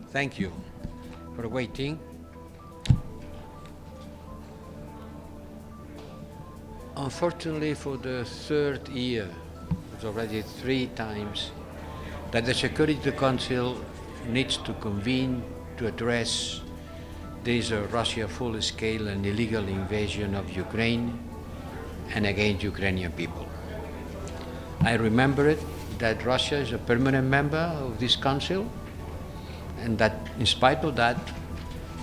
Thank you for waiting. Unfortunately, for the third year, it's already 3 times that the Security Council needs to convene to address this Russia full-scale and illegal invasion of Ukraine and against Ukrainian people. I remember it that Russia is a permanent member of this council, and that in spite of that,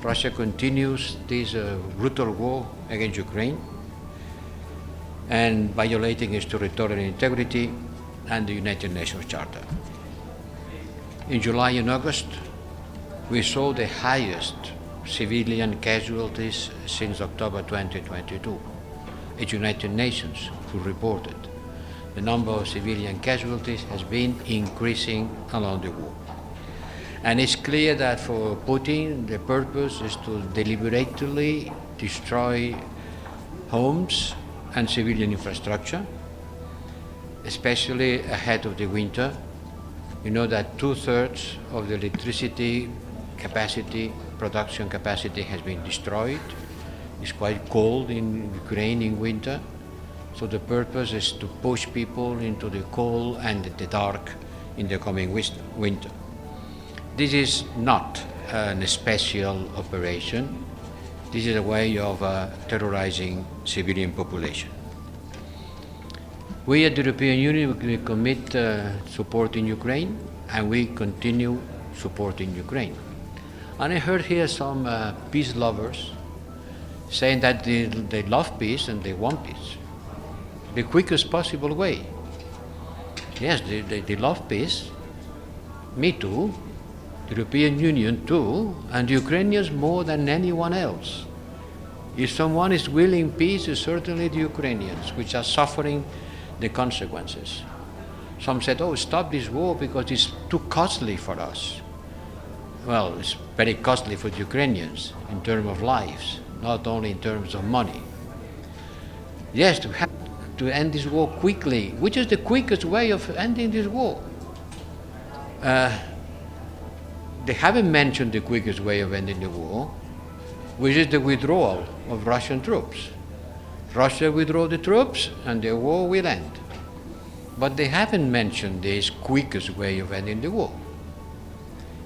Russia continues this brutal war against Ukraine and violating its territorial integrity and the United Nations Charter. In July and August, we saw the highest civilian casualties since October 2022. It's United Nations who reported the number of civilian casualties has been increasing along the war. And it's clear that for Putin, the purpose is to deliberately destroy homes and civilian infrastructure, especially ahead of the winter. You know that 2/3 of the electricity capacity, production capacity has been destroyed. It's quite cold in Ukraine in winter. So the purpose is to push people into the cold and the dark in the coming winter. This is not a special operation. This is a way of terrorizing civilian population. We at the European Union we commit supporting Ukraine, and we continue supporting Ukraine. And I heard here some peace lovers saying that they love peace and they want peace. The quickest possible way. Yes, they love peace. Me too. The European Union too, and the Ukrainians more than anyone else. If someone is willing peace, it's certainly the Ukrainians, which are suffering the consequences. Some said, oh, stop this war because it's too costly for us. Well, it's very costly for the Ukrainians in terms of lives, not only in terms of money. Yes, to end this war quickly. Which is the quickest way of ending this war? They haven't mentioned the quickest way of ending the war, which is the withdrawal of Russian troops. Russia withdraw the troops and the war will end. But they haven't mentioned this quickest way of ending the war.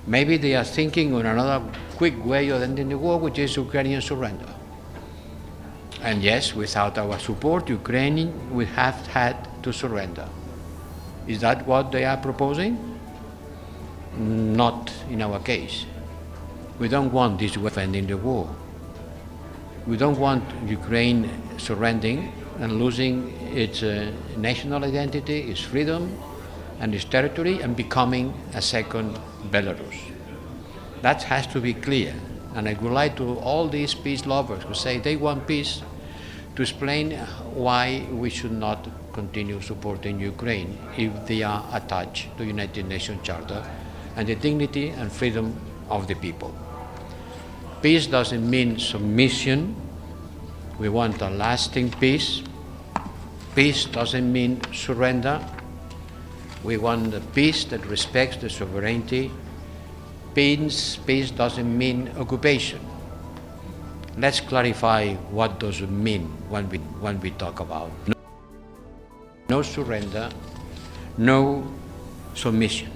Maybe they are thinking on another quick way of ending the war, which is Ukrainian surrender. And yes, without our support, Ukraine would have had to surrender. Is that what they are proposing? Not in our case. We don't want this way of ending the war. We don't want Ukraine surrendering and losing its national identity, its freedom, and its territory, and becoming a second Belarus. That has to be clear. And I would like to all these peace lovers who say they want peace to explain why we should not continue supporting Ukraine if they are attached to the United Nations Charter and the dignity and freedom of the people. Peace doesn't mean submission. We want a lasting peace. Peace doesn't mean surrender. We want a peace that respects the sovereignty. Peace doesn't mean occupation. Let's clarify what does it mean when we talk about no surrender, no submission.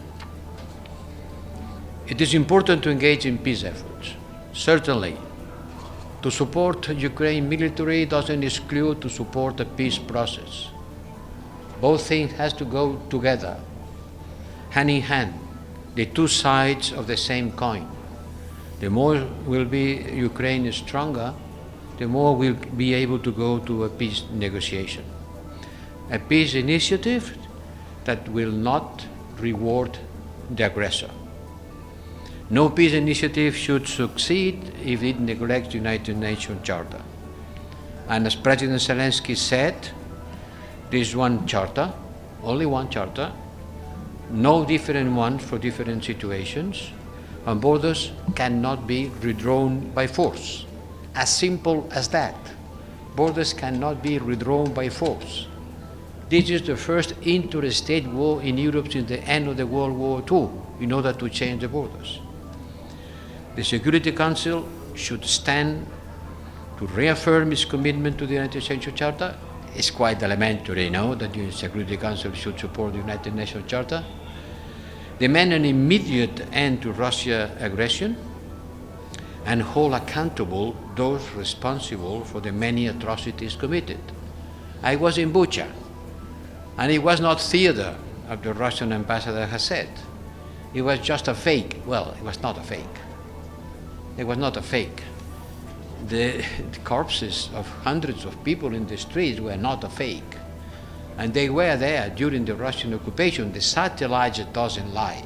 It is important to engage in peace efforts, certainly. To support Ukraine military doesn't exclude to support a peace process. Both things has to go together, hand in hand, the two sides of the same coin. The more will be Ukraine is stronger, the more we'll be able to go to a peace negotiation. A peace initiative that will not reward the aggressor. No peace initiative should succeed if it neglects the United Nations Charter. And as President Zelensky said, there's one charter, only one charter, no different one for different situations, and borders cannot be redrawn by force. As simple as that. Borders cannot be redrawn by force. This is the first interstate war in Europe since the end of the World War II in order to change the borders. The Security Council should stand to reaffirm its commitment to the United Nations Charter. It's quite elementary, that the Security Council should support the United Nations Charter. Demand an immediate end to Russia's aggression and hold accountable those responsible for the many atrocities committed. I was in Bucha, and it was not theater, as the Russian ambassador has said. It was just a fake. Well, it was not a fake. It was not a fake. The corpses of hundreds of people in the streets were not a fake. And they were there during the Russian occupation. The satellite doesn't lie.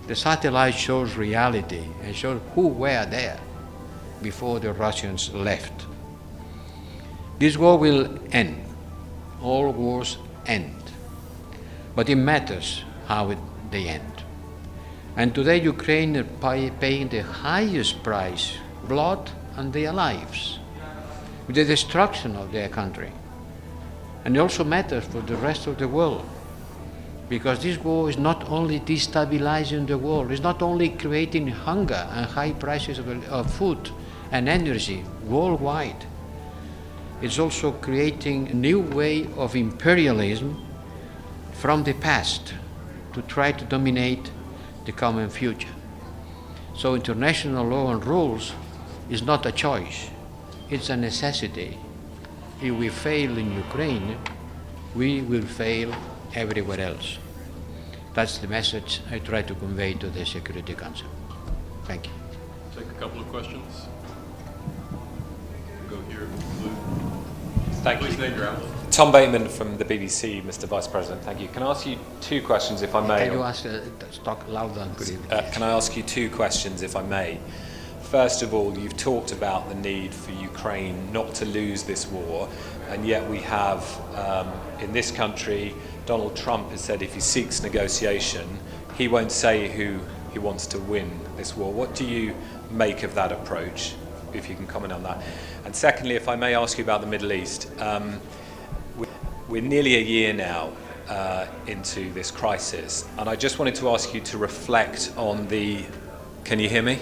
The satellite shows reality and shows who were there before the Russians left. This war will end. All wars end. But it matters how they end. And today Ukraine is paying the highest price, blood and their lives, with the destruction of their country. And it also matters for the rest of the world, because this war is not only destabilizing the world, it's not only creating hunger and high prices of food and energy worldwide, it's also creating a new way of imperialism from the past to try to dominate the common future. So international law and rules is not a choice, it's a necessity. If we fail in Ukraine, we will fail everywhere else. That's the message I try to convey to the Security Council. Thank you. Take a couple of questions. We'll go here. Blue. Thank Please you. name your outlet. Tom Bateman from the BBC, Mr. Vice President. Thank you. Can I ask you two questions, if I may? Can you ask, talk louder, please? Can I ask you two questions, if I may? First of all, you've talked about the need for Ukraine not to lose this war, and yet we have, in this country, Donald Trump has said if he seeks negotiation, he won't say who he wants to win this war. What do you make of that approach, if you can comment on that? And secondly, if I may ask you about the Middle East, we're nearly a year now into this crisis, and I just wanted to ask you to reflect on the... Can you hear me?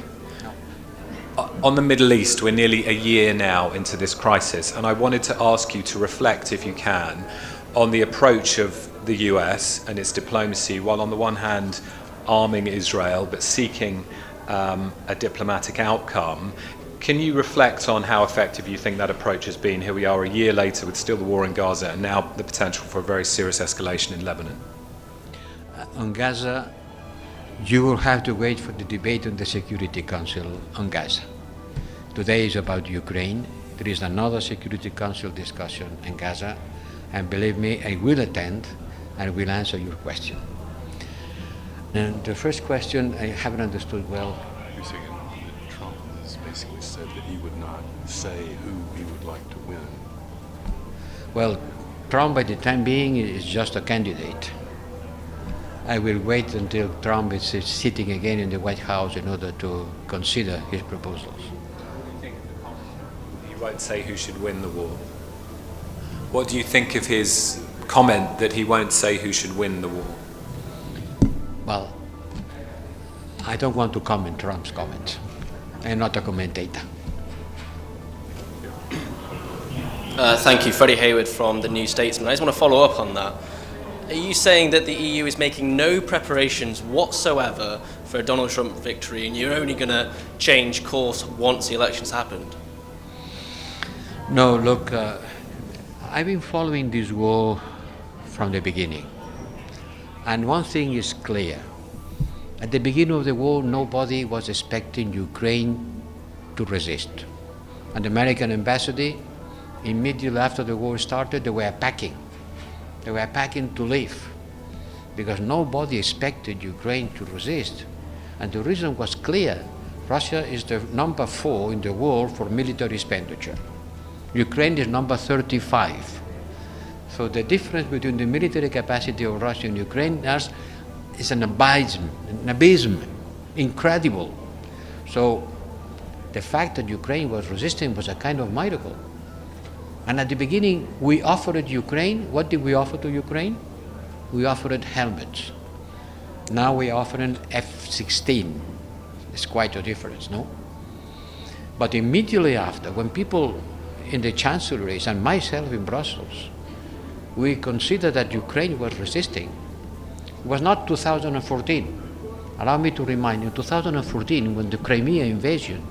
On the Middle East, we're nearly a year now into this crisis, and I wanted to ask you to reflect, if you can, on the approach of the US and its diplomacy, while on the one hand arming Israel but seeking a diplomatic outcome. Can you reflect on how effective you think that approach has been? Here we are a year later with still the war in Gaza and now the potential for a very serious escalation in Lebanon. On Gaza, you will have to wait for the debate on the Security Council on Gaza. Today is about Ukraine. There is another Security Council discussion in Gaza, and believe me, I will attend and will answer your question. And the first question I haven't understood well. You're saying that Trump has basically said that he would not say who he would like to win. Well, Trump, by the time being, is just a candidate. I will wait until Trump is sitting again in the White House in order to consider his proposals. He won't say who should win the war. What do you think of his comment that he won't say who should win the war? Well, I don't want to comment Trump's comments. I'm not a commentator. Thank you. Freddie Hayward from the New Statesman. I just want to follow up on that. Are you saying that the EU is making no preparations whatsoever for a Donald Trump victory, and you're only going to change course once the election's happened? No, look, I've been following this war from the beginning. And one thing is clear. At the beginning of the war, nobody was expecting Ukraine to resist. And the American embassy, immediately after the war started, they were packing. They were packing to leave because nobody expected Ukraine to resist. And the reason was clear. Russia is the number 4 in the world for military expenditure. Ukraine is number 35. So the difference between the military capacity of Russia and Ukraine is an abysm, incredible. So the fact that Ukraine was resisting was a kind of miracle. And at the beginning, we offered Ukraine, what did we offer to Ukraine? We offered helmets. Now we are offering F-16 It's quite a difference, no? But immediately after, when people in the chancelleries and myself in Brussels, we considered that Ukraine was resisting. It was not 2014. Allow me to remind you, 2014, when the Crimea invasion,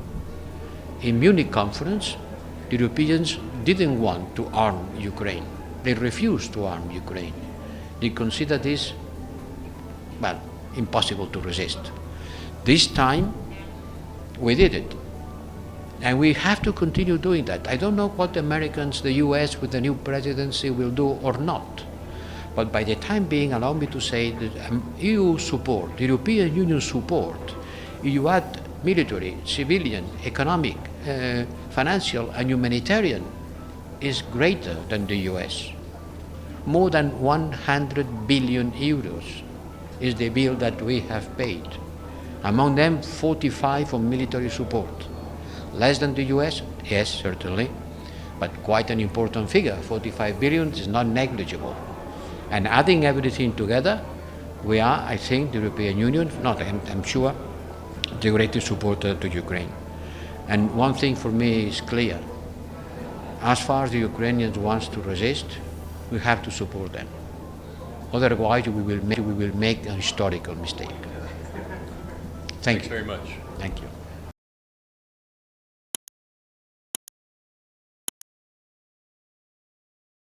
in Munich conference, the Europeans didn't want to arm Ukraine. They refused to arm Ukraine. They considered this, well, impossible to resist. This time, we did it. And we have to continue doing that. I don't know what the Americans, the US with the new presidency will do or not. But by the time being, allow me to say that EU support, the European Union support, you add military, civilian, economic, financial and humanitarian, is greater than the US. More than 100 billion euros is the bill that we have paid. Among them, 45 on military support. Less than the US? Yes, certainly, but quite an important figure. 45 billion is not negligible. And adding everything together, we are, I think, the European Union, I'm sure, the greatest supporter to Ukraine. And one thing for me is clear. As far as the Ukrainians want to resist, we have to support them. Otherwise, we will make a historical mistake. Thank you Thanks very much. Thank you.